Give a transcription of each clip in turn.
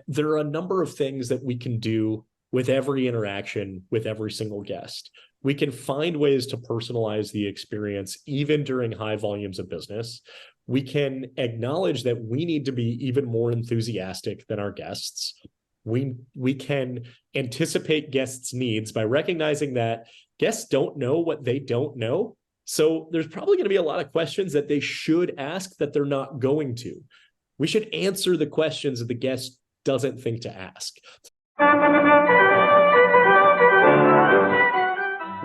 there are a number of things that we can do with every interaction with every single guest. We can find ways to personalize the experience even during high volumes of business. We can acknowledge that we need to be even more enthusiastic than our guests. We can anticipate guests' needs by recognizing that guests don't know what they don't know. So there's probably going to be a lot of questions that they should ask that they're not going to. We should answer the questions that the guest doesn't think to ask.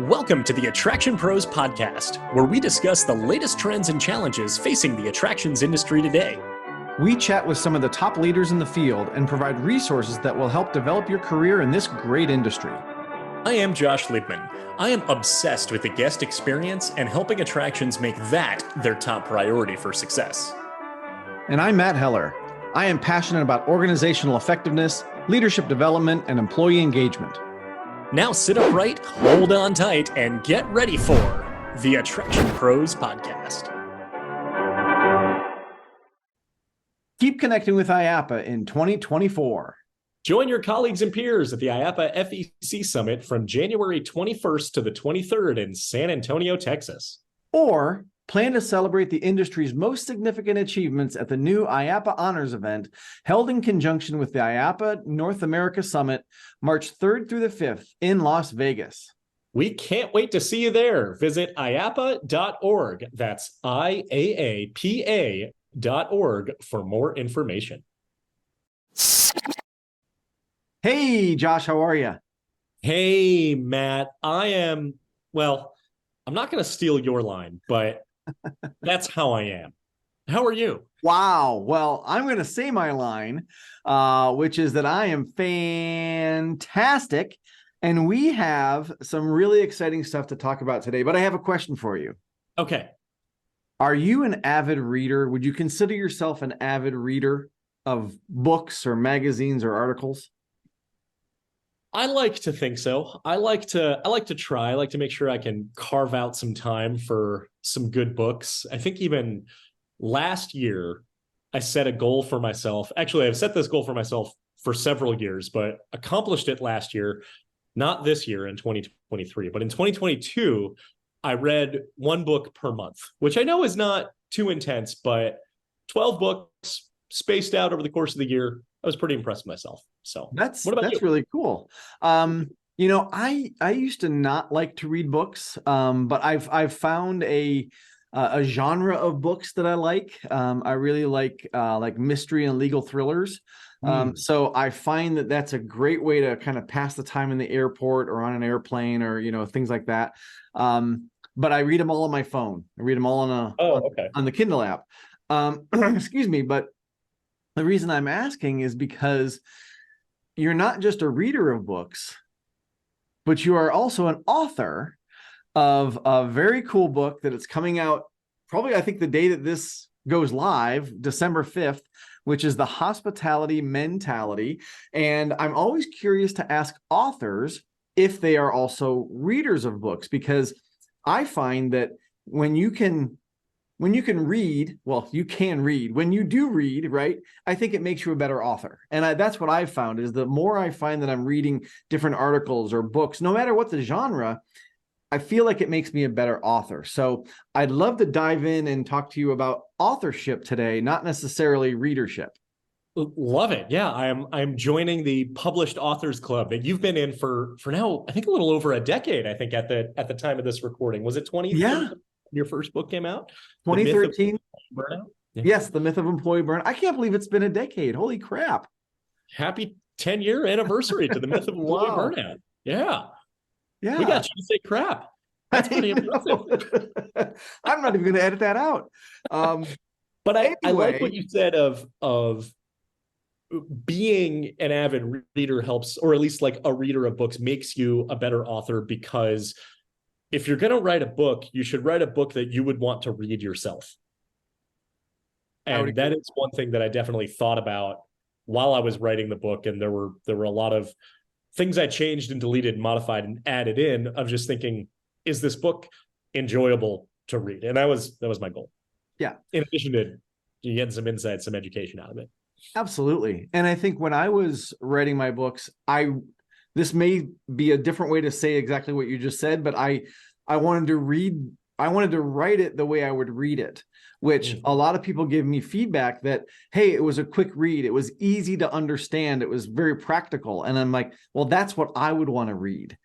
Welcome to the Attraction Pros podcast, where we discuss the latest trends and challenges facing the attractions industry today. We chat with some of the top leaders in the field and provide resources that will help develop your career in this great industry. I am Josh Liebman. I am obsessed with the guest experience and helping attractions make that their top priority for success. And I'm Matt Heller. I am passionate about organizational effectiveness, leadership development, and employee engagement. Now sit upright, hold on tight, and get ready for the Attraction Pros podcast. Keep connecting with IAAPA in 2024. Join your colleagues and peers at the IAAPA FEC Summit from January 21st to the 23rd in San Antonio, Texas. Or plan to celebrate the industry's most significant achievements at the new IAAPA Honors event held in conjunction with the IAAPA North America Summit, March 3rd through the 5th in Las Vegas. We can't wait to see you there. Visit IAAPA.org. That's IAAPA.org for more information. Hey, Josh, how are you? Hey, Matt. I'm not going to steal your line, but that's how I am. How are you? Wow. Well, I'm going to say my line, which is that I am fantastic. And we have some really exciting stuff to talk about today, but I have a question for you. Okay. Are you an avid reader? Would you consider yourself an avid reader of books or magazines or articles? I like to think so. I like to try. I like to make sure I can carve out some time for some good books. I think even last year, I set a goal for myself. Actually, I've set this goal for myself for several years, but accomplished it last year, not this year in 2023, but in 2022, I read one book per month, which I know is not too intense, but 12 books spaced out over the course of the year. I was pretty impressed with myself. So that's what about you? Really cool. I used to not like to read books, but I've found a genre of books that I like. I really like mystery and legal thrillers. So I find that that's a great way to kind of pass the time in the airport or on an airplane or things like that. But I read them all on my phone. I read them all on the Kindle app. Excuse me, but the reason I'm asking is because you're not just a reader of books, but you are also an author of a very cool book that it's coming out probably, I think, the day that this goes live, December 5th, which is The Hospitality Mentality. And I'm always curious to ask authors if they are also readers of books, because I find that when you can read, when you do read, right? I think it makes you a better author. And that's what I've found is the more I find that I'm reading different articles or books, no matter what the genre, I feel like it makes me a better author. So I'd love to dive in and talk to you about authorship today, not necessarily readership. Love it. Yeah, I'm joining the published authors club that you've been in for now, I think a little over a decade, I think at the time of this recording. Was it 2013? Yeah. Your first book came out? 2013. Burnout? Yeah. Yes, The Myth of Employee Burnout. I can't believe it's been a decade. Holy crap. Happy 10-year anniversary to The Myth of Employee Burnout. Yeah. Yeah. We got you to say crap. That's pretty impressive. I'm not even going to edit that out. But I like what you said of being an avid reader helps, or at least like a reader of books makes you a better author, because if you're going to write a book, you should write a book that you would want to read yourself. And that is one thing that I definitely thought about while I was writing the book. And there were a lot of things I changed and deleted, modified, and added in of just thinking, is this book enjoyable to read? And that was my goal. Yeah. In addition to getting some insight, some education out of it. Absolutely. And I think when I was writing my books, this may be a different way to say exactly what you just said, but I wanted to write it the way I would read it, which a lot of people give me feedback that, hey, it was a quick read. It was easy to understand. It was very practical. And I'm like, well, that's what I would want to read,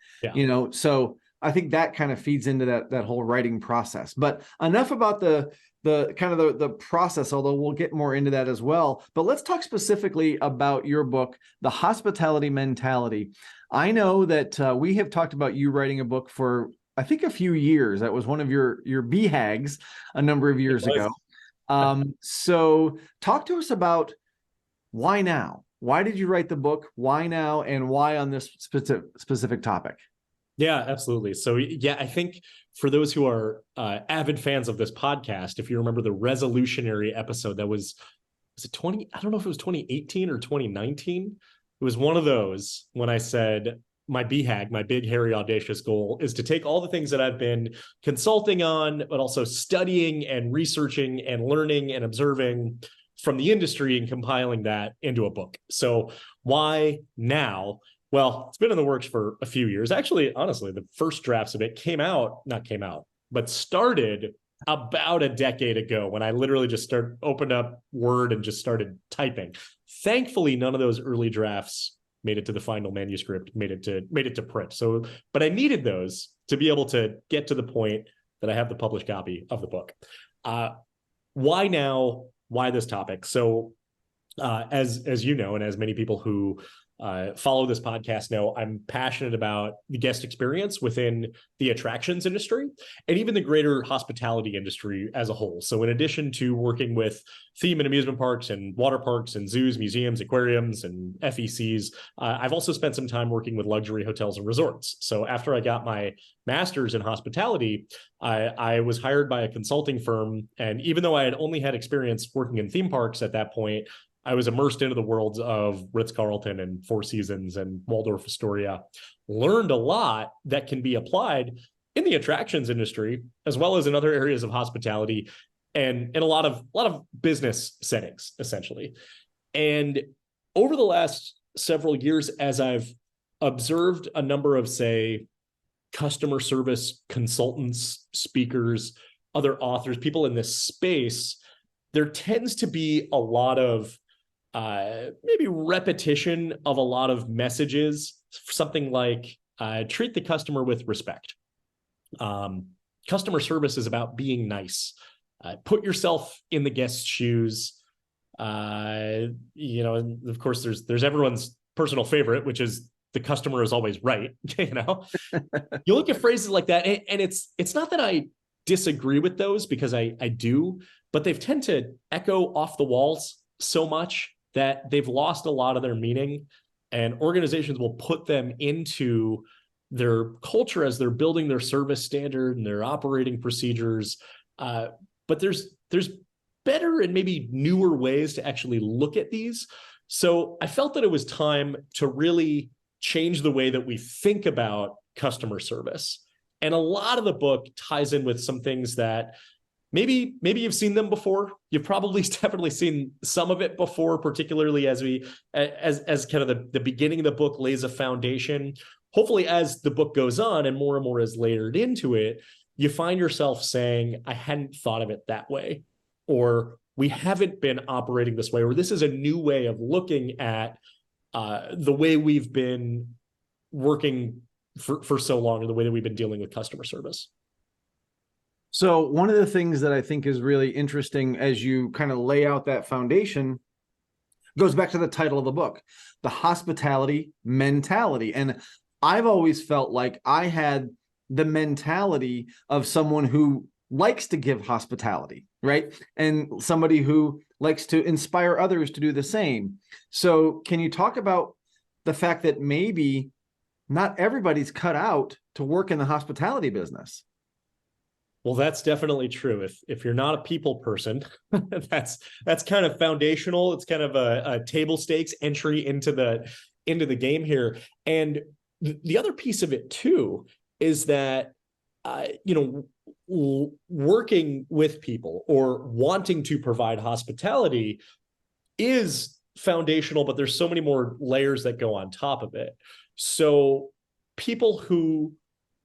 so I think that kind of feeds into that whole writing process. But enough about the kind of the process, although we'll get more into that as well. But let's talk specifically about your book, The Hospitality Mentality. I know that we have talked about you writing a book for, I think, a few years. That was one of your BHAGs a number of years ago. So talk to us about why now? Why did you write the book? Why now? And why on this specific topic? Yeah, absolutely. So yeah, I think for those who are avid fans of this podcast, if you remember the resolutionary episode that was it 20? I don't know if it was 2018 or 2019. It was one of those when I said my BHAG, my big, hairy, audacious goal is to take all the things that I've been consulting on, but also studying and researching and learning and observing from the industry and compiling that into a book. So why now? Well, it's been in the works for a few years. Actually, honestly, the first drafts of it but started about a decade ago when I literally just opened up Word and just started typing. Thankfully, none of those early drafts made it to the final manuscript, made it to print. So, but I needed those to be able to get to the point that I have the published copy of the book. Why now? Why this topic? So, as you know, and as many people who follow this podcast know, I'm passionate about the guest experience within the attractions industry and even the greater hospitality industry as a whole. So in addition to working with theme and amusement parks and water parks and zoos, museums, aquariums, and FECs, I've also spent some time working with luxury hotels and resorts. So after I got my master's in hospitality, I was hired by a consulting firm. And even though I had only had experience working in theme parks at that point, I was immersed into the worlds of Ritz-Carlton and Four Seasons and Waldorf Astoria, learned a lot that can be applied in the attractions industry, as well as in other areas of hospitality and in a lot of business settings, essentially. And over the last several years, as I've observed a number of, say, customer service consultants, speakers, other authors, people in this space, there tends to be a lot of maybe repetition of a lot of messages, something like treat the customer with respect. Customer service is about being nice. Put yourself in the guest's shoes. And of course, there's everyone's personal favorite, which is the customer is always right. You look at phrases like that, and it's not that I disagree with those, because I do, but they've tend to echo off the walls so much that they've lost a lot of their meaning, and organizations will put them into their culture as they're building their service standard and their operating procedures. But there's better and maybe newer ways to actually look at these. So I felt that it was time to really change the way that we think about customer service. And a lot of the book ties in with some things that maybe you've seen them before. You've probably definitely seen some of it before, particularly as kind of the beginning of the book lays a foundation. Hopefully, as the book goes on and more is layered into it, you find yourself saying, I hadn't thought of it that way, or we haven't been operating this way, or this is a new way of looking at the way we've been working for so long, and the way that we've been dealing with customer service. So one of the things that I think is really interesting as you kind of lay out that foundation goes back to the title of the book, The Hospitality Mentality. And I've always felt like I had the mentality of someone who likes to give hospitality, right? And somebody who likes to inspire others to do the same. So can you talk about the fact that maybe not everybody's cut out to work in the hospitality business? Well, that's definitely true. If you're not a people person, that's kind of foundational. It's kind of a table stakes entry into the game here. And the other piece of it too is that working with people or wanting to provide hospitality is foundational, but there's so many more layers that go on top of it. So people who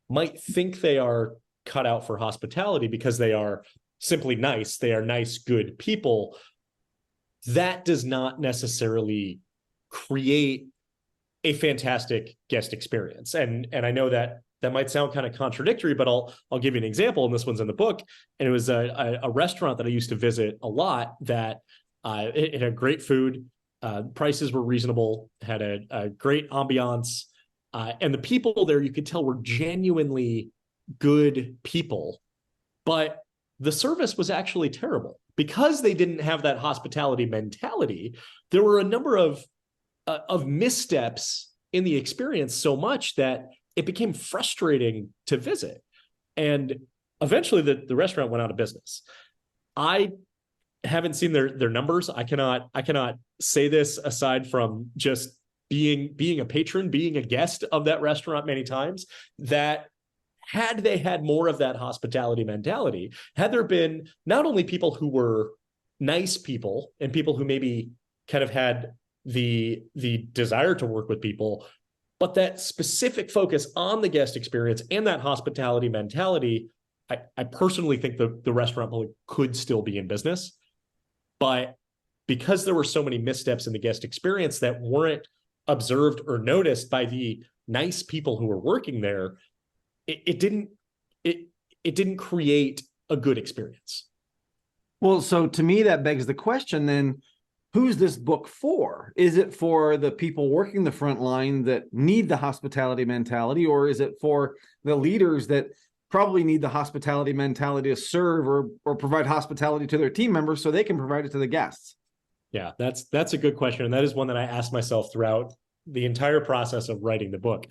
might think they are cut out for hospitality because they are simply nice, they are nice, good people, that does not necessarily create a fantastic guest experience. And I know that might sound kind of contradictory, but I'll give you an example, and this one's in the book. And it was a restaurant that I used to visit a lot that it had great food, prices were reasonable, had a great ambiance, and the people there, you could tell, were genuinely good people, but the service was actually terrible. Because they didn't have that hospitality mentality, there were a number of missteps in the experience, so much that it became frustrating to visit. And eventually the restaurant went out of business. I haven't seen their numbers. I cannot say this aside from just being a patron, being a guest of that restaurant many times, that had they had more of that hospitality mentality, had there been not only people who were nice people and people who maybe kind of had the desire to work with people, but that specific focus on the guest experience and that hospitality mentality, I personally think the restaurant could still be in business. But because there were so many missteps in the guest experience that weren't observed or noticed by the nice people who were working there, it didn't create a good experience. Well, so to me, that begs the question then, who's this book for? Is it for the people working the front line that need the hospitality mentality, or is it for the leaders that probably need the hospitality mentality to serve or provide hospitality to their team members so they can provide it to the guests? Yeah, that's a good question. And that is one that I asked myself throughout the entire process of writing the book.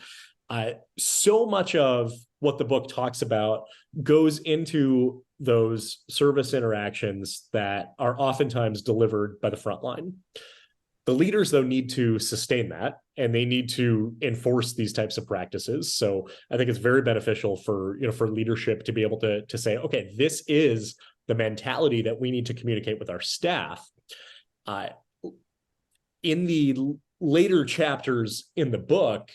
So much of what the book talks about goes into those service interactions that are oftentimes delivered by the front line. The leaders, though, need to sustain that, and they need to enforce these types of practices. So I think it's very beneficial for leadership to be able to say, okay, this is the mentality that we need to communicate with our staff. In the later chapters in the book,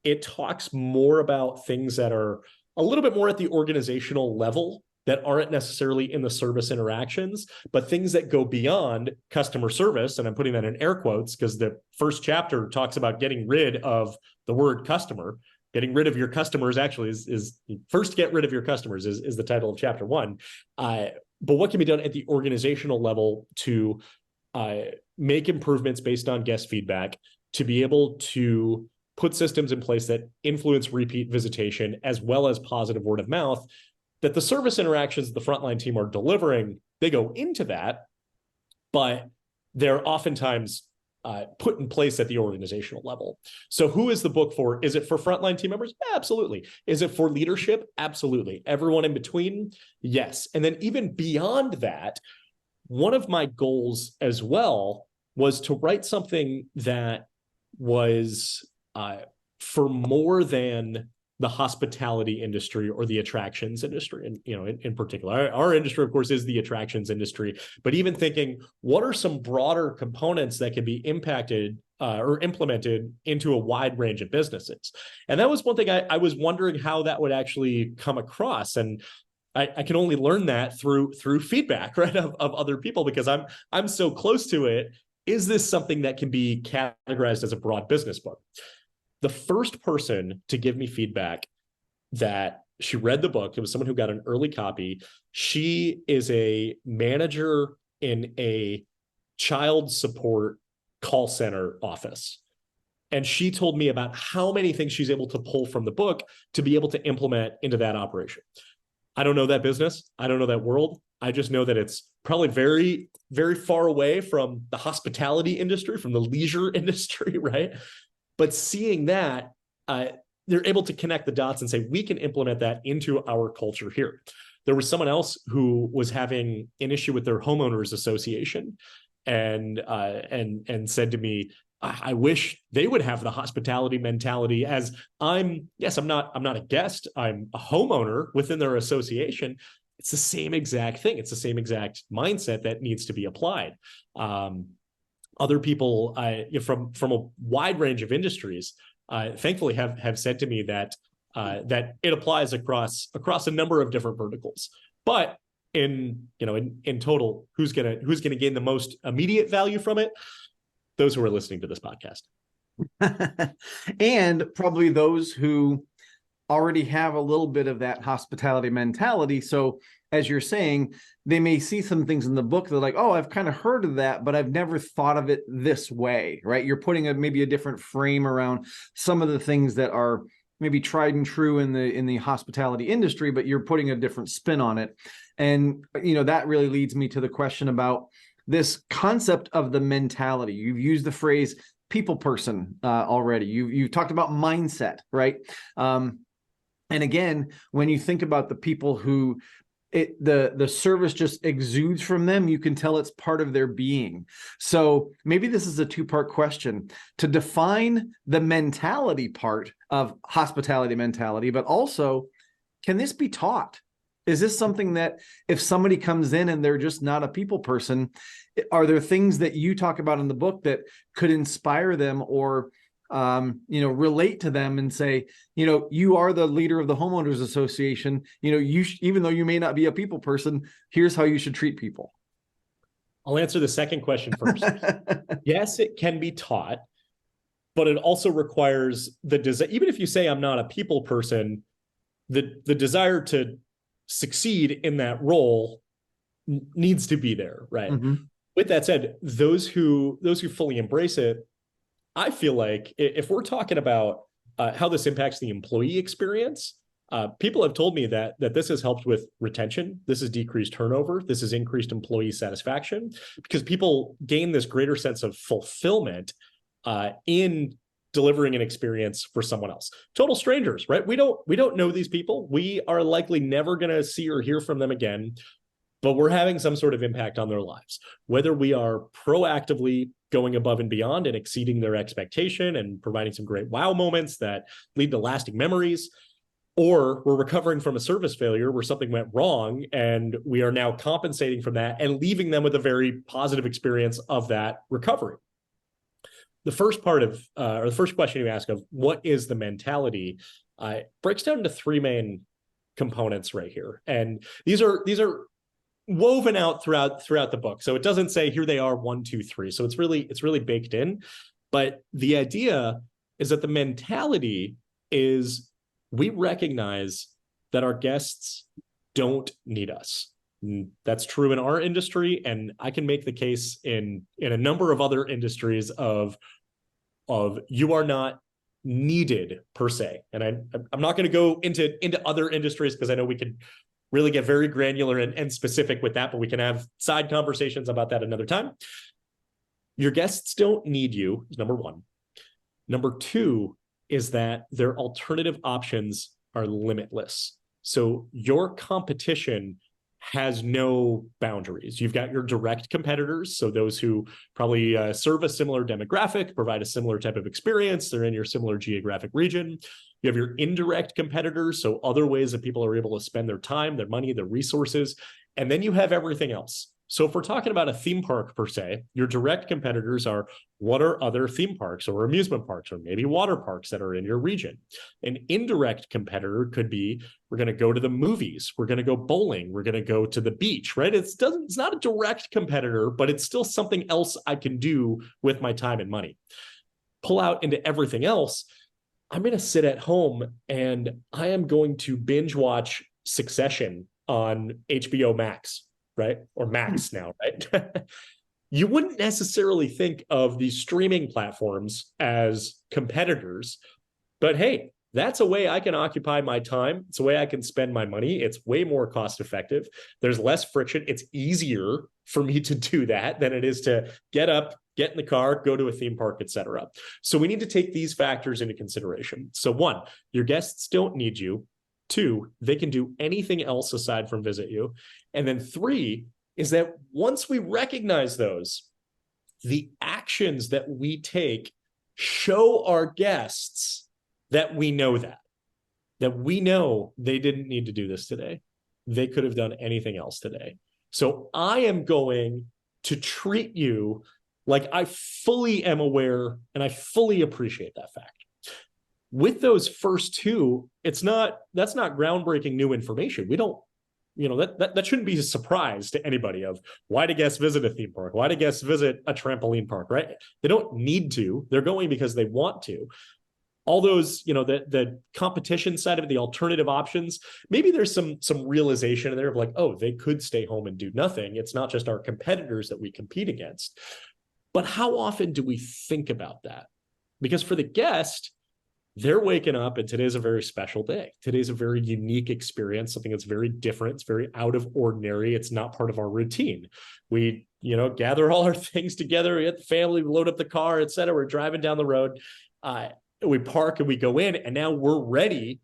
it talks more about things that are a little bit more at the organizational level that aren't necessarily in the service interactions, but things that go beyond customer service. And I'm putting that in air quotes because the first chapter talks about getting rid of the word customer. Getting rid of your customers actually is first get rid of your customers is the title of chapter 1. But what can be done at the organizational level to make improvements based on guest feedback, to be able to put systems in place that influence repeat visitation as well as positive word of mouth, that the service interactions the frontline team are delivering, they go into that, but they're oftentimes put in place at the organizational level. So who is the book for? Is it for frontline team members? Absolutely. Is it for leadership? Absolutely. Everyone in between? Yes. And then even beyond that, one of my goals as well was to write something that was for more than the hospitality industry or the attractions industry. And, in particular, our industry, of course, is the attractions industry, but even thinking, what are some broader components that can be impacted or implemented into a wide range of businesses? And that was one thing I was wondering how that would actually come across. And I can only learn that through feedback, right, of other people, because I'm so close to it. Is this something that can be categorized as a broad business book? The first person to give me feedback that she read the book, it was someone who got an early copy. She is a manager in a child support call center office. And she told me about how many things she's able to pull from the book to be able to implement into that operation. I don't know that business. I don't know that world. I just know that it's probably very, very far away from the hospitality industry, from the leisure industry, right? But seeing that, they're able to connect the dots and say, we can implement that into our culture here. There was someone else who was having an issue with their homeowners association and said to me, I wish they would have the hospitality mentality as I'm not a guest, I'm a homeowner within their association. It's the same exact thing. It's the same exact mindset that needs to be applied. other people from a wide range of industries, thankfully have said to me that that it applies across a number of different verticals. But in total, who's gonna gain the most immediate value from it? Those who are listening to this podcast. And probably those who already have a little bit of that hospitality mentality. So as you're saying, they may see some things in the book. They're like, oh, I've kind of heard of that, but I've never thought of it this way, right? You're putting maybe a different frame around some of the things that are maybe tried and true in the hospitality industry, but you're putting a different spin on it. And, that really leads me to the question about this concept of the mentality. You've used the phrase people person already. You've talked about mindset, right? And again, when you think about the people who the service just exudes from them, you can tell it's part of their being. So maybe this is a two-part question to define the mentality part of hospitality mentality, but also, can this be taught? Is this something that if somebody comes in and they're just not a people person, are there things that you talk about in the book that could inspire them or relate to them and say, you are the leader of the homeowners association, even though you may not be a people person, here's how you should treat people? I'll answer the second question first. Yes, it can be taught, but it also requires the desire. Even if you say I'm not a people person, the desire to succeed in that role needs to be there, right? Mm-hmm. With that said, those who fully embrace it, I feel like if we're talking about how this impacts the employee experience, people have told me that this has helped with retention. This has decreased turnover. This has increased employee satisfaction because people gain this greater sense of fulfillment in delivering an experience for someone else. Total strangers, right? We don't know these people. We are likely never going to see or hear from them again, but we're having some sort of impact on their lives. Whether we are proactively going above and beyond and exceeding their expectation and providing some great wow moments that lead to lasting memories, or we're recovering from a service failure where something went wrong and we are now compensating from that and leaving them with a very positive experience of that recovery. The first part of, or the first question you ask of what is the mentality, breaks down into three main components right here. And these are woven out throughout the book. So it doesn't say here they are 1, 2, 3. So it's really baked in. But the idea is that the mentality is we recognize that our guests don't need us. That's true in our industry, and I can make the case in a number of other industries of you are not needed per se. And I'm not going to go into other industries because I know we could really get very granular and specific with that, but we can have side conversations about that another time. Your guests don't need you, is number one. Number two is that their alternative options are limitless. So your competition has no boundaries. You've got your direct competitors, so those who probably serve a similar demographic, provide a similar type of experience, they're in your similar geographic region. You have your indirect competitors, so other ways that people are able to spend their time, their money, their resources, and then you have everything else. So if we're talking about a theme park per se, your direct competitors are what are other theme parks or amusement parks or maybe water parks that are in your region. An indirect competitor could be, we're going to go to the movies, we're going to go bowling, we're going to go to the beach, right? It's not a direct competitor, but it's still something else I can do with my time and money. Pull out into everything else, I'm going to sit at home and I am going to binge watch Succession on HBO Max. Right? Or Max now, right? You wouldn't necessarily think of these streaming platforms as competitors, but hey, that's a way I can occupy my time. It's a way I can spend my money. It's way more cost effective. There's less friction. It's easier for me to do that than it is to get up, get in the car, go to a theme park, etc. So we need to take these factors into consideration. So one, your guests don't need you. Two, they can do anything else aside from visit you. And then three is that once we recognize those, the actions that we take show our guests that we know that we know they didn't need to do this today. They could have done anything else today. So I am going to treat you Like, I fully am aware and I fully appreciate that fact. With those first two, that's not groundbreaking new information. We don't, that shouldn't be a surprise to anybody of why do guests visit a theme park? Why do guests visit a trampoline park, right? They don't need to. They're going because they want to. All those, the competition side of it, the alternative options, maybe there's some realization in there of like, oh, they could stay home and do nothing. It's not just our competitors that we compete against. But how often do we think about that? Because for the guest, they're waking up and today's a very special day. Today's a very unique experience, something that's very different. It's very out of ordinary. It's not part of our routine. We, gather all our things together. We get the family, we load up the car, et cetera. We're driving down the road. We park and we go in, and now we're ready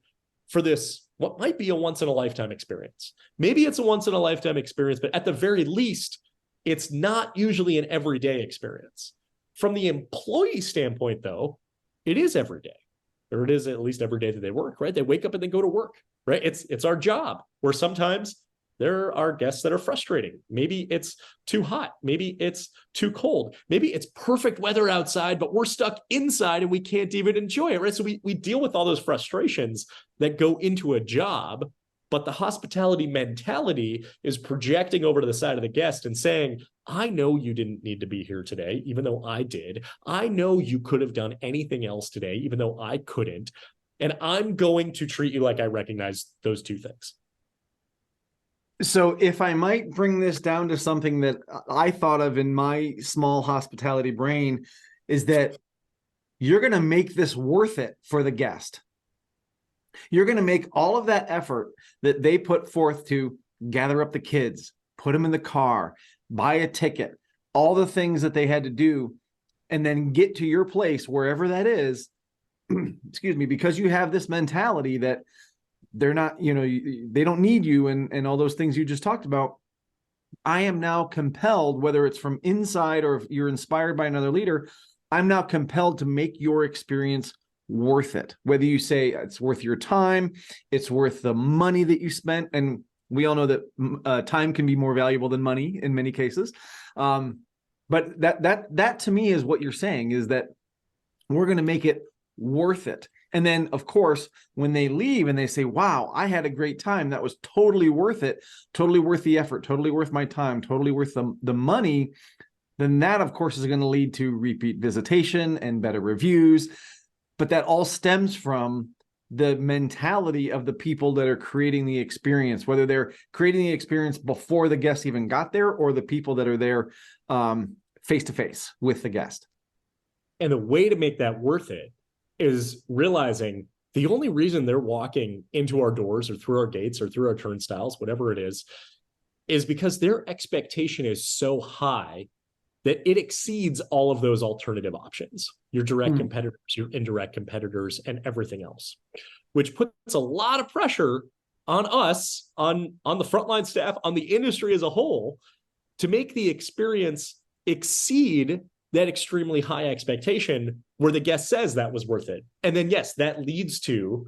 for this, what might be a once in a lifetime experience. Maybe it's a once in a lifetime experience, but at the very least, it's not usually an everyday experience. From the employee standpoint, though, it is every day, or it is at least every day that they work, right? They wake up and they go to work, right? It's our job, where sometimes there are guests that are frustrating. Maybe it's too hot. Maybe it's too cold. Maybe it's perfect weather outside, but we're stuck inside and we can't even enjoy it, right? So we deal with all those frustrations that go into a job, but the hospitality mentality is projecting over to the side of the guest and saying, I know you didn't need to be here today, even though I did. I know you could have done anything else today, even though I couldn't. And I'm going to treat you like I recognize those two things. So if I might bring this down to something that I thought of in my small hospitality brain, is that you're going to make this worth it for the guest. You're going to make all of that effort that they put forth to gather up the kids, put them in the car, buy a ticket, all the things that they had to do, and then get to your place, wherever that is, excuse me, because you have this mentality that they're not, they don't need you and all those things you just talked about. I am now compelled, whether it's from inside or if you're inspired by another leader, I'm now compelled to make your experience worth it. Whether you say it's worth your time, it's worth the money that you spent. And we all know that time can be more valuable than money in many cases. But that to me is what you're saying, is that we're going to make it worth it. And then, of course, when they leave and they say, wow, I had a great time, that was totally worth it, totally worth the effort, totally worth my time, totally worth the money, then that, of course, is going to lead to repeat visitation and better reviews. But that all stems from the mentality of the people that are creating the experience, whether they're creating the experience before the guest even got there or the people that are there face-to-face with the guest. And the way to make that worth it is realizing the only reason they're walking into our doors or through our gates or through our turnstiles, whatever it is because their expectation is so high that it exceeds all of those alternative options, your direct competitors, your indirect competitors, and everything else, which puts a lot of pressure on us, on the frontline staff, on the industry as a whole, to make the experience exceed that extremely high expectation where the guest says that was worth it. And then, yes, that leads to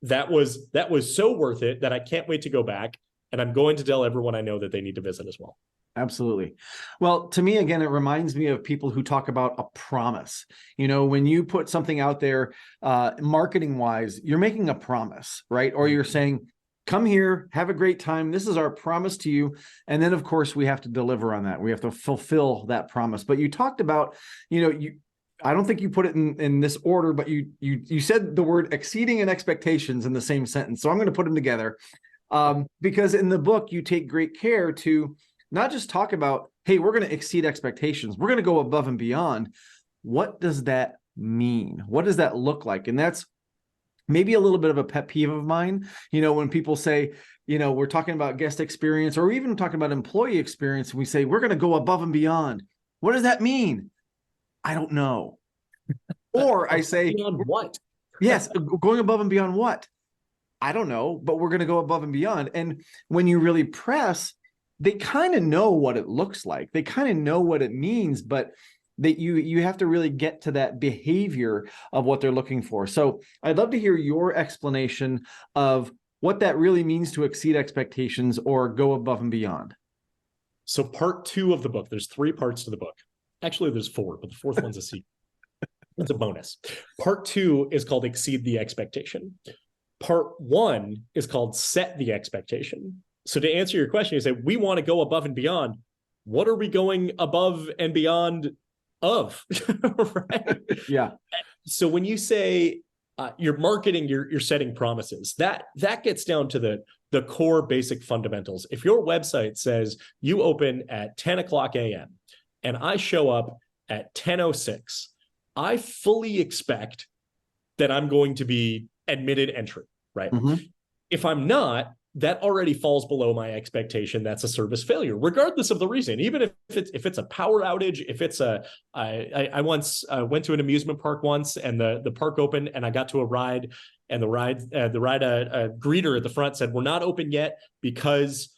that was so worth it that I can't wait to go back. And I'm going to tell everyone I know that they need to visit as well. Absolutely. Well, to me, again, it reminds me of people who talk about a promise. When you put something out there, marketing wise, you're making a promise, right? Or you're saying, come here, have a great time. This is our promise to you. And then, of course, we have to deliver on that. We have to fulfill that promise. But you talked about, I don't think you put it in this order, but you said the word exceeding an expectations in the same sentence. So I'm going to put them together because in the book, you take great care to not just talk about, hey, we're going to exceed expectations. We're going to go above and beyond. What does that mean? What does that look like? And that's maybe a little bit of a pet peeve of mine. When people say, we're talking about guest experience or even talking about employee experience, and we say, we're going to go above and beyond. What does that mean? I don't know. Or I say, beyond what? Yes, going above and beyond what? I don't know, but we're going to go above and beyond. And when you really press, they kind of know what it looks like. They kind of know what it means, but that you have to really get to that behavior of what they're looking for. So I'd love to hear your explanation of what that really means to exceed expectations or go above and beyond. So part 2 of the book, there's 3 parts to the book. Actually, there's 4, but the 4th one's a secret. It's a bonus. Part 2 is called exceed the expectation. Part 1 is called set the expectation. So to answer your question, you say, we want to go above and beyond. What are we going above and beyond of? Right? Yeah. So when you say you're marketing, you're setting promises, that gets down to the core basic fundamentals. If your website says you open at 10 o'clock a.m. and I show up at 10:06, I fully expect that I'm going to be admitted entry, right? Mm-hmm. If I'm not, that already falls below my expectation. That's a service failure, regardless of the reason. Even if it's a power outage, if it's I once went to an amusement park once, and the park opened, and I got to a ride, and the ride greeter at the front said, "We're not open yet because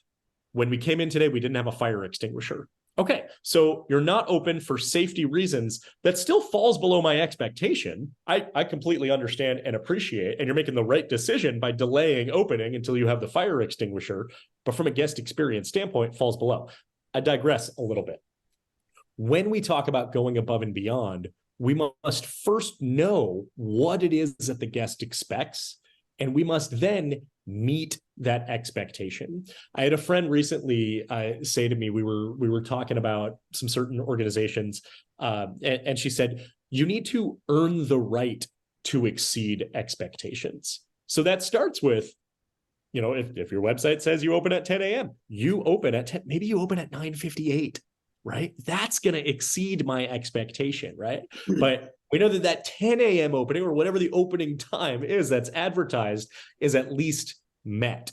when we came in today, we didn't have a fire extinguisher." Okay, so you're not open for safety reasons. That still falls below my expectation. I completely understand and appreciate, and you're making the right decision by delaying opening until you have the fire extinguisher. But from a guest experience standpoint, falls below. I digress a little bit. When we talk about going above and beyond, we must first know what it is that the guest expects, and we must then meet that expectation. I had a friend recently say to me, we were talking about some certain organizations, and she said, you need to earn the right to exceed expectations. So that starts with, if your website says you open at 10 a.m., you open at 10, maybe you open at 9:58, right? That's going to exceed my expectation, right? But we know that 10 a.m. opening, or whatever the opening time is that's advertised, is at least met.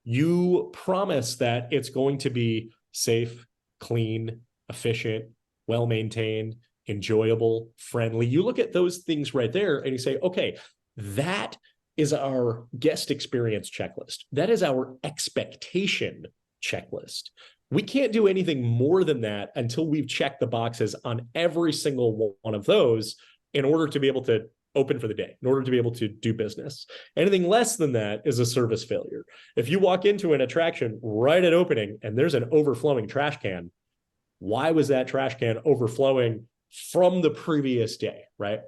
You promise that it's going to be safe, clean, efficient, well-maintained, enjoyable, friendly. You look at those things right there and you say, okay, that is our guest experience checklist. That is our expectation checklist. We can't do anything more than that until we've checked the boxes on every single one of those in order to be able to open for the day, in order to be able to do business. Anything less than that is a service failure. If you walk into an attraction right at opening and there's an overflowing trash can, why was that trash can overflowing from the previous day, right?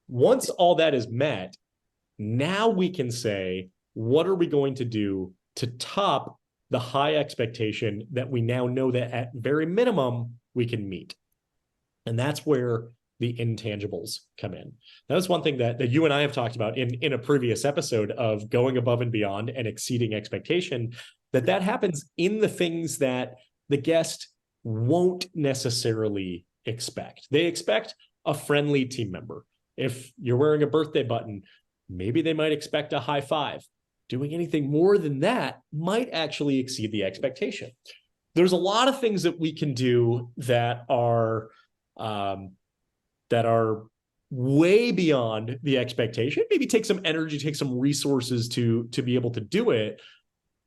Once all that is met, now we can say, what are we going to do to top the high expectation that we now know that at very minimum we can meet? And that's where the intangibles come in. That was one thing that you and I have talked about in a previous episode of going above and beyond and exceeding expectation, that happens in the things that the guest won't necessarily expect. They expect a friendly team member. If you're wearing a birthday button, maybe they might expect a high five. Doing anything more than that might actually exceed the expectation. There's a lot of things that we can do that are way beyond the expectation. Maybe take some energy, take some resources to be able to do it.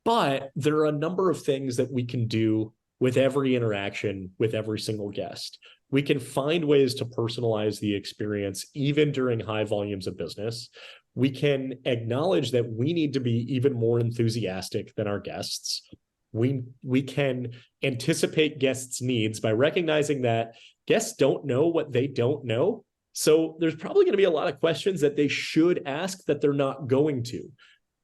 But there are a number of things that we can do with every interaction, with every single guest. We can find ways to personalize the experience, even during high volumes of business. We can acknowledge that we need to be even more enthusiastic than our guests. We can anticipate guests' needs by recognizing that guests don't know what they don't know. So there's probably going to be a lot of questions that they should ask that they're not going to.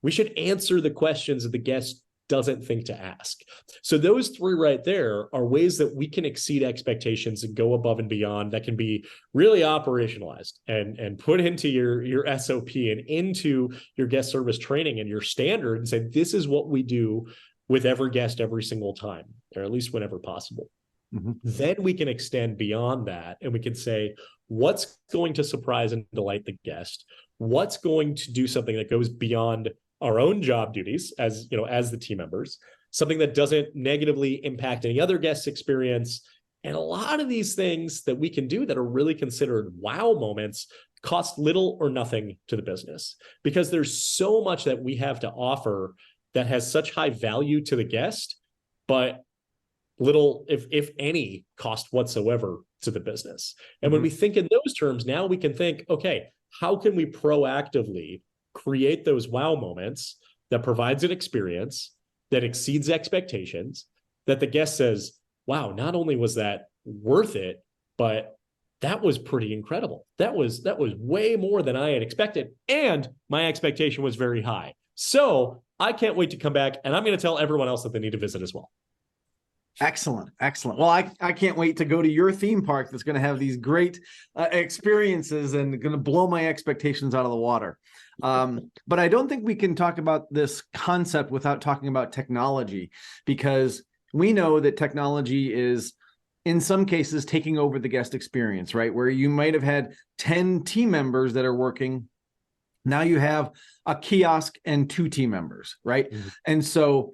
We should answer the questions that the guest doesn't think to ask. So those 3 right there are ways that we can exceed expectations and go above and beyond, that can be really operationalized and put into your SOP and into your guest service training and your standard, and say, this is what we do with every guest every single time, or at least whenever possible. Mm-hmm. Then we can extend beyond that, and we can say, what's going to surprise and delight the guest? What's going to do something that goes beyond our own job duties as the team members, something that doesn't negatively impact any other guest's experience. And a lot of these things that we can do that are really considered wow moments cost little or nothing to the business, because there's so much that we have to offer that has such high value to the guest, but little, if any, cost whatsoever to the business. And when we think in those terms, now we can think, okay, how can we proactively create those wow moments that provides an experience that exceeds expectations, that the guest says, wow, not only was that worth it, but that was pretty incredible. That was way more than I had expected. And my expectation was very high. So I can't wait to come back, and I'm going to tell everyone else that they need to visit as well. Excellent. Excellent. Well, I can't wait to go to your theme park that's going to have these great experiences and going to blow my expectations out of the water. But I don't think we can talk about this concept without talking about technology, because we know that technology is, in some cases, taking over the guest experience, right? Where you might have had 10 team members that are working. Now you have a kiosk and 2 team members, right? Mm-hmm. And so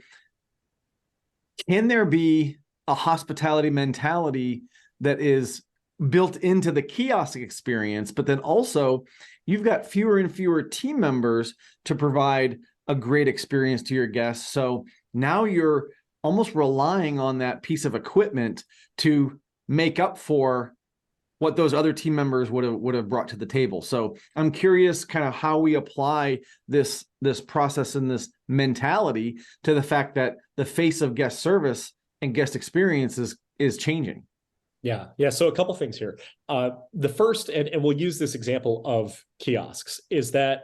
can there be a hospitality mentality that is built into the kiosk experience, but then also you've got fewer and fewer team members to provide a great experience to your guests? So now you're almost relying on that piece of equipment to make up for what those other team members would have brought to the table. So I'm curious kind of how we apply this process and this mentality to the fact that the face of guest service and guest experience is changing. Yeah. So a couple things here. The first, and we'll use this example of kiosks, is that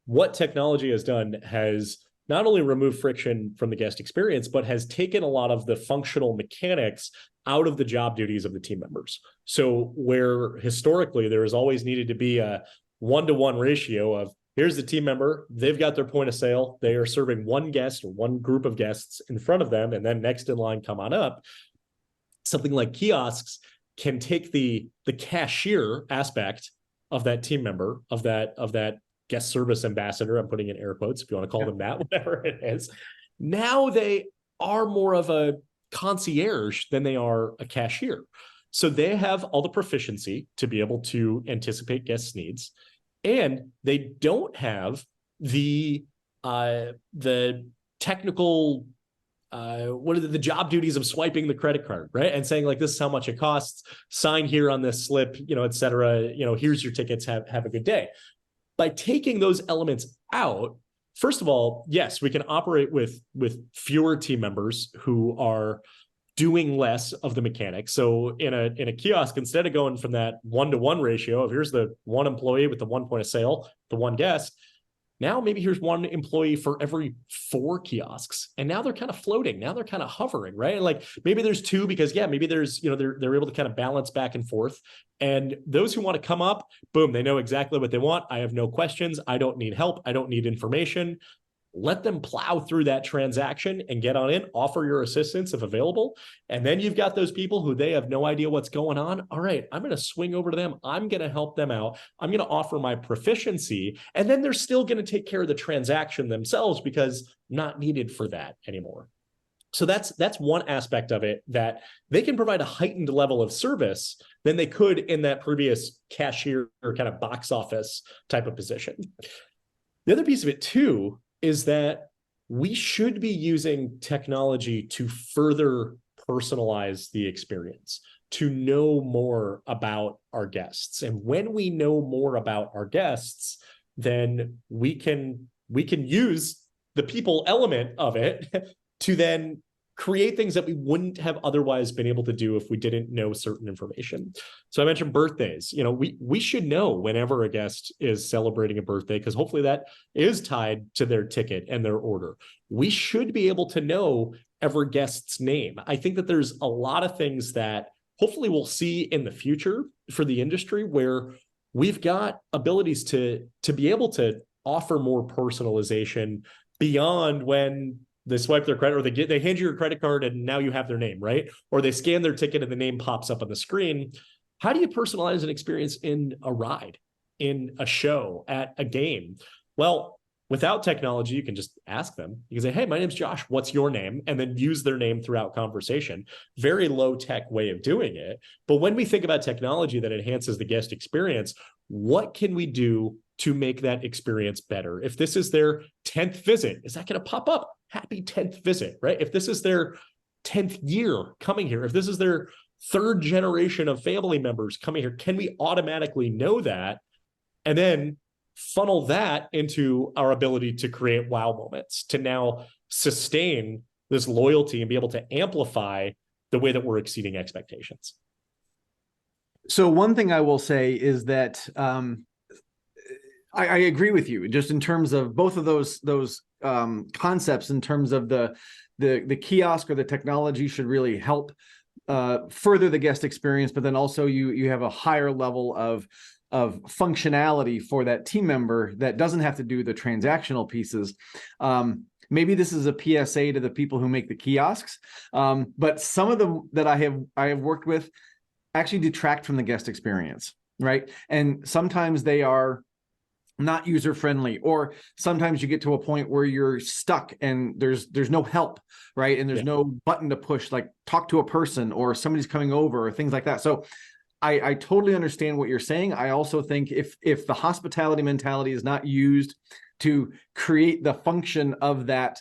what technology has done has not only removed friction from the guest experience, but has taken a lot of the functional mechanics out of the job duties of the team members. So where historically there has always needed to be a 1-to-1 ratio of, here's the team member, they've got their point of sale, they are serving one guest or one group of guests in front of them, and then next in line, come on up. Something like kiosks can take the cashier aspect of that team member, of that guest service ambassador, I'm putting in air quotes if you want to call them that, whatever it is. Now they are more of a concierge than they are a cashier. So they have all the proficiency to be able to anticipate guests' needs, and they don't have the technical what are the job duties of swiping the credit card, right? And saying like, this is how much it costs, sign here on this slip, et cetera, here's your tickets, have a good day. By taking those elements out, first of all, yes, we can operate with fewer team members who are doing less of the mechanics. So in a kiosk, instead of going from that 1-to-1 ratio of here's the one employee with the one point of sale, the one guest, now maybe here's one employee for every 4 kiosks. And now they're kind of floating. Now they're kind of hovering, right? And like maybe there's 2 because maybe there's, they're able to kind of balance back and forth. And those who want to come up, boom, they know exactly what they want. I have no questions. I don't need help. I don't need information. Let them plow through that transaction and get on in, offer your assistance if available. And then you've got those people who they have no idea what's going on. All right, I'm going to swing over to them. I'm going to help them out. I'm going to offer my proficiency. And then they're still going to take care of the transaction themselves because not needed for that anymore. So that's one aspect of it, that they can provide a heightened level of service than they could in that previous cashier or kind of box office type of position. The other piece of it too is that we should be using technology to further personalize the experience, to know more about our guests. And when we know more about our guests, then we can use the people element of it to then create things that we wouldn't have otherwise been able to do if we didn't know certain information. So I mentioned birthdays. We should know whenever a guest is celebrating a birthday, because hopefully that is tied to their ticket and their order. We should be able to know every guest's name. I think that there's a lot of things that hopefully we'll see in the future for the industry where we've got abilities to be able to offer more personalization beyond when they swipe their credit, or they hand you your credit card and now you have their name, right? Or they scan their ticket and the name pops up on the screen. How do you personalize an experience in a ride, in a show, at a game? Well, without technology, you can just ask them. You can say, hey, my name's Josh. What's your name? And then use their name throughout conversation. Very low tech way of doing it. But when we think about technology that enhances the guest experience, what can we do to make that experience better? If this is their 10th visit, is that going to pop up? Happy 10th visit, right? If this is their 10th year coming here, if this is their 3rd generation of family members coming here, can we automatically know that and then funnel that into our ability to create wow moments, to now sustain this loyalty and be able to amplify the way that we're exceeding expectations? So one thing I will say is that I agree with you just in terms of both of those concepts. In terms of the kiosk or the technology should really help further the guest experience, but then also you have a higher level of functionality for that team member that doesn't have to do the transactional pieces. Maybe this is a PSA to the people who make the kiosks, but some of them that I have worked with actually detract from the guest experience, right? And sometimes they are not user friendly, or sometimes you get to a point where you're stuck and there's no help, right? And there's no button to push, like talk to a person or somebody's coming over or things like that. So I totally understand what you're saying. I also think if the hospitality mentality is not used to create the function of that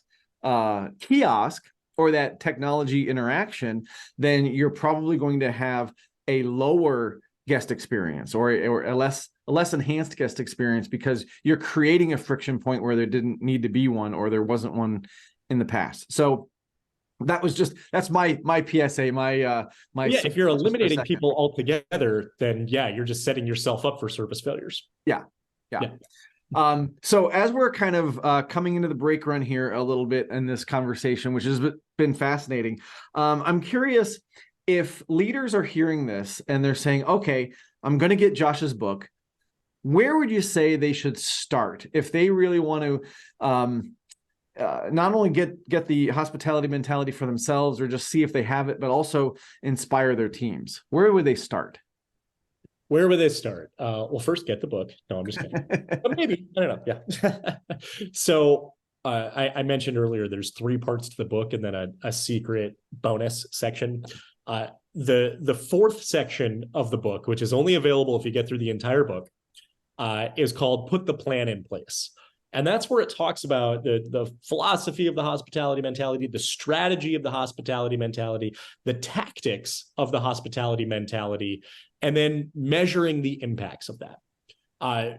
kiosk or that technology interaction, then you're probably going to have a lower guest experience or a less enhanced guest experience, because you're creating a friction point where there didn't need to be one, or there wasn't one in the past. So that's my PSA, my if you're eliminating people altogether, then you're just setting yourself up for service failures. Yeah. So as we're kind of coming into the break run here a little bit in this conversation, which has been fascinating, I'm curious if leaders are hearing this and they're saying, okay, I'm going to get Josh's book. Where would you say they should start if they really want to not only get the hospitality mentality for themselves or just see if they have it, but also inspire their teams? Where would they start? Where would they start? Well, first get the book. No, I'm just kidding. But maybe, I don't know. Yeah. So I mentioned earlier, there's 3 parts to the book and then a secret bonus section. The 4th section of the book, which is only available if you get through the entire book, is called Put the Plan in Place. And that's where it talks about the philosophy of the hospitality mentality, the strategy of the hospitality mentality, the tactics of the hospitality mentality, and then measuring the impacts of that.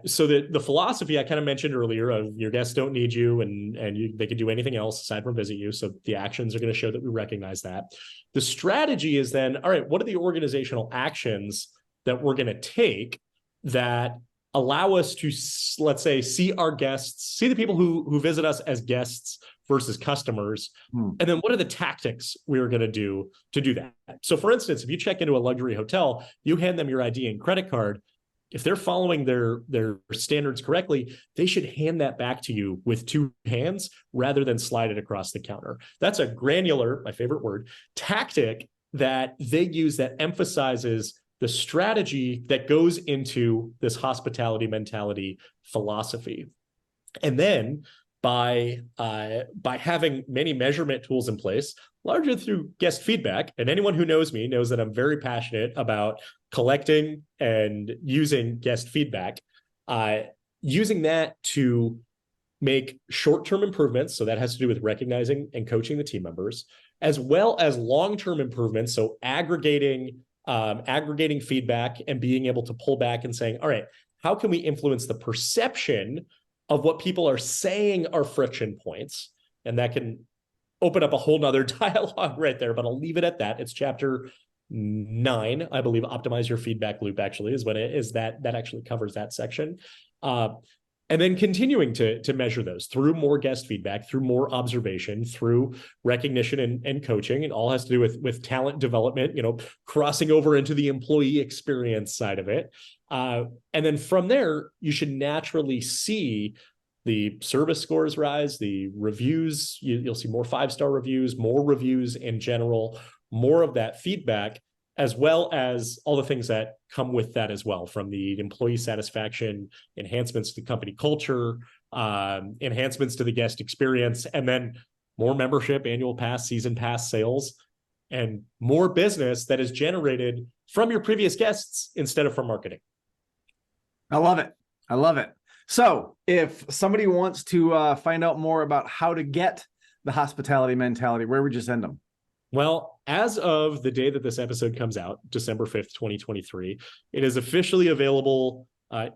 So the philosophy I kind of mentioned earlier of your guests don't need you and they can do anything else aside from visit you. So the actions are going to show that we recognize that. The strategy is then, all right, what are the organizational actions that we're going to take that allow us to, let's say, see our guests, see the people who visit us as guests versus customers. And then what are the tactics we're going to do that? So for instance, if you check into a luxury hotel, you hand them your ID and credit card. If they're following their standards correctly, they should hand that back to you with 2 hands rather than slide it across the counter. That's a granular, my favorite word, tactic that they use that emphasizes the strategy that goes into this hospitality mentality philosophy. And then by having many measurement tools in place, largely through guest feedback, and anyone who knows me knows that I'm very passionate about collecting and using guest feedback, using that to make short-term improvements. So that has to do with recognizing and coaching the team members, as well as long-term improvements. So aggregating feedback and being able to pull back and saying, all right, how can we influence the perception of what people are saying are friction points? And that can open up a whole nother dialogue right there, but I'll leave it at that. It's chapter 9, I believe. Optimize your feedback loop actually is what it is. That actually covers that section. And then continuing to measure those through more guest feedback, through more observation, through recognition and coaching. It all has to do with talent development, crossing over into the employee experience side of it. And then from there, you should naturally see the service scores rise, the reviews, you'll see more 5-star reviews, more reviews in general, more of that feedback, as well as all the things that come with that as well, from the employee satisfaction, enhancements to the company culture, enhancements to the guest experience, and then more membership, annual pass, season pass sales, and more business that is generated from your previous guests instead of from marketing. I love it. I love it. So if somebody wants to find out more about how to get the hospitality mentality, where would you send them? Well, as of the day that this episode comes out, December 5th, 2023, it is officially available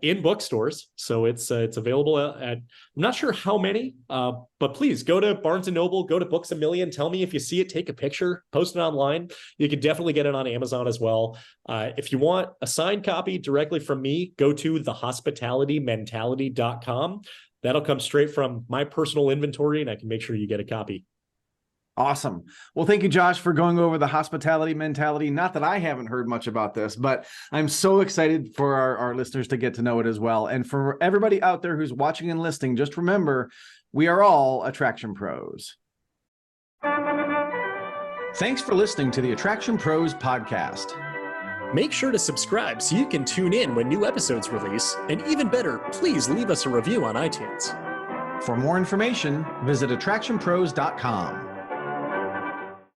in bookstores. So it's available at, I'm not sure how many, but please go to Barnes & Noble, go to Books A Million. Tell me if you see it, take a picture, post it online. You can definitely get it on Amazon as well. If you want a signed copy directly from me, go to thehospitalitymentality.com. That'll come straight from my personal inventory, and I can make sure you get a copy. Awesome. Well, thank you, Josh, for going over the hospitality mentality. Not that I haven't heard much about this, but I'm so excited for our listeners to get to know it as well. And for everybody out there who's watching and listening, just remember, we are all attraction pros. Thanks for listening to the Attraction Pros podcast. Make sure to subscribe so you can tune in when new episodes release. And even better, please leave us a review on iTunes. For more information, visit attractionpros.com.